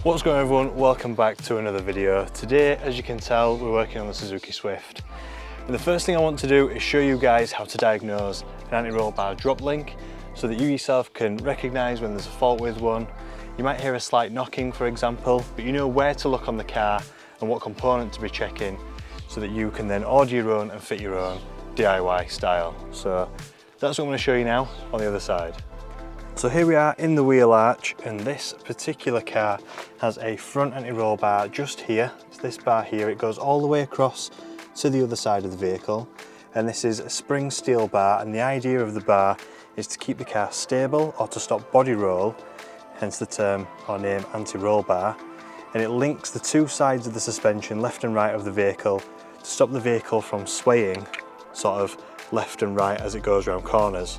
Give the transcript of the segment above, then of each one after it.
What's going on everyone, welcome back to another video. Today, as you can tell, we're working on the Suzuki Swift. And the first thing I want to do is show you guys how to diagnose an anti-roll bar drop link so that you yourself can recognise when there's a fault with one. You might hear a slight knocking, for example, but you know where to look on the car and what component to be checking so that you can then order your own and fit your own DIY style. So that's what I'm going to show you now on the other side. So here we are in the wheel arch, and this particular car has a front anti-roll bar just here. It's this bar here. It goes all the way across to the other side of the vehicle, and this is a spring steel bar, and the idea of the bar is to keep the car stable or to stop body roll, hence the term or name anti-roll bar, and it links the two sides of the suspension, left and right of the vehicle, to stop the vehicle from swaying sort of left and right as it goes around corners.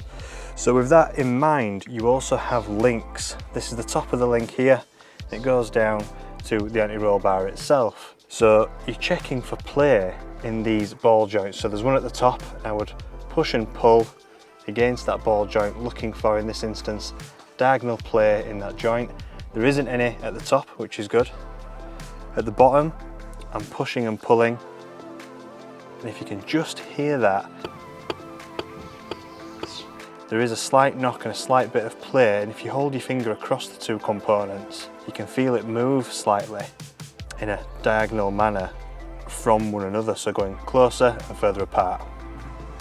So with that in mind, you also have links. This is the top of the link here. It goes down to the anti-roll bar itself. So you're checking for play in these ball joints. So there's one at the top, and I would push and pull against that ball joint, looking for, in this instance, diagonal play in that joint. There isn't any at the top, which is good. At the bottom, I'm pushing and pulling. And if you can just hear that, there is a slight knock and a slight bit of play, and if you hold your finger across the two components, you can feel it move slightly in a diagonal manner from one another, so going closer and further apart.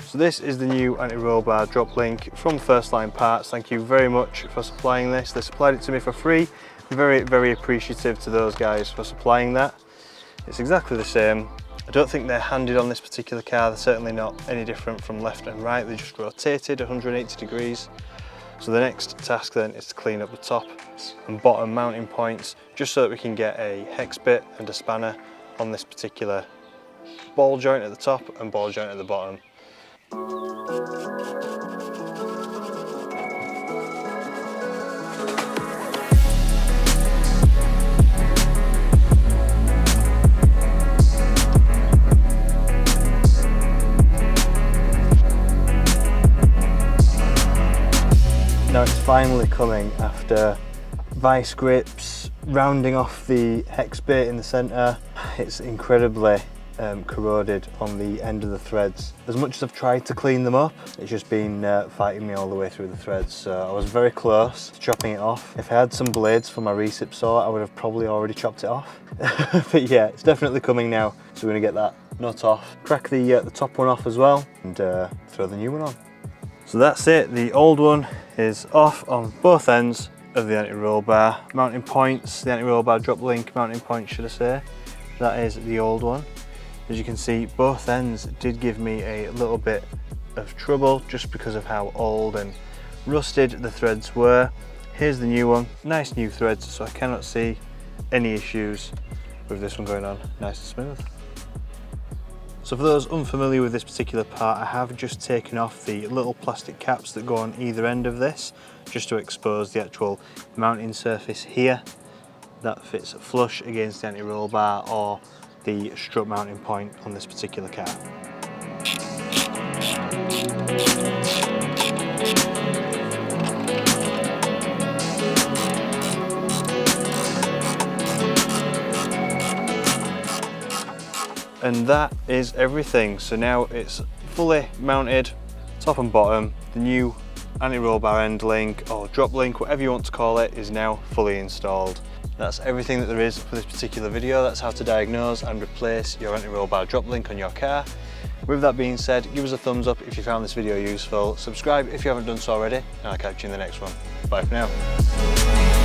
So this is the new anti-roll bar drop link from First Line Parts. Thank you very much for supplying this. They supplied it to me for free. I'm very, very appreciative to those guys for supplying that. It's exactly the same. I don't think they're handed on this particular car. They're certainly not any different from left and right. They just rotated 180 degrees. So the next task then is to clean up the top and bottom mounting points, just so that we can get a hex bit and a spanner on this particular ball joint at the top and ball joint at the bottom. Now it's finally coming after vice grips, rounding off the hex bit in the centre. It's incredibly corroded on the end of the threads. As much as I've tried to clean them up, it's just been fighting me all the way through the threads. So I was very close to chopping it off. If I had some blades for my recip saw, I would have probably already chopped it off. But yeah, it's definitely coming now. So we're gonna get that nut off, crack the top one off as well, and throw the new one on. So that's it, the old one is off on both ends of the anti-roll bar. Mounting points, the anti-roll bar drop link mounting points, should I say. That is the old one. As you can see, both ends did give me a little bit of trouble just because of how old and rusted the threads were. Here's the new one, nice new threads, so I cannot see any issues with this one going on nice and smooth. So for those unfamiliar with this particular part, I have just taken off the little plastic caps that go on either end of this, just to expose the actual mounting surface here. That fits flush against the anti-roll bar or the strut mounting point on this particular car. And that is everything. So now it's fully mounted, top and bottom. The new anti-roll bar end link or drop link, whatever you want to call it, is now fully installed. That's everything that there is for this particular video. That's how to diagnose and replace your anti-roll bar drop link on your car. With that being said, give us a thumbs up if you found this video useful. Subscribe if you haven't done so already, and I'll catch you in the next one. Bye for now.